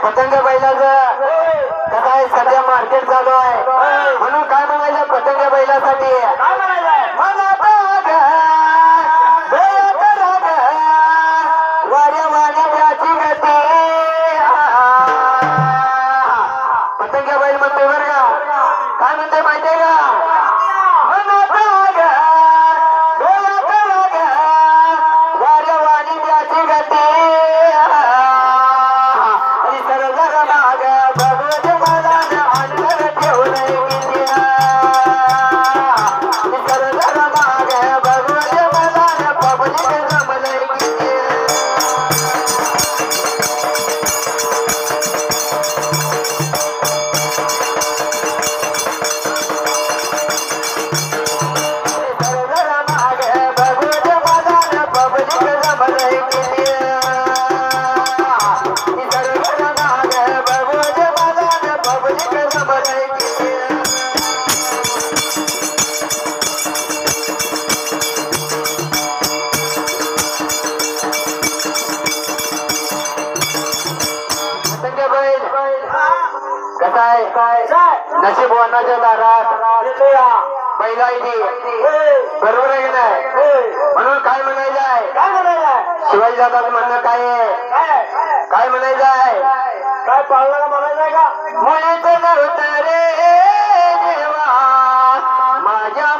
पतंग बैलाचं कसं आहे सध्या मार्केट चालू आहे म्हणून काय म्हणायचं पतंग बैलासाठी वाड्या वाड्या त्याची गती पतंग बैल म्हणते बरं का काय म्हणते माहितीये का वाड्या वाडी त्याची गती नशीब वाहनाच्या दारात बैला बरोबर आहे की नाही म्हणून काय म्हणायचं आहे शिवाजी दादाचं म्हणणं काय आहे काय म्हणायचं आहे काय पाळणारा म्हणायचं आहे का मुलीचं नव्हतं रे देवा माझ्या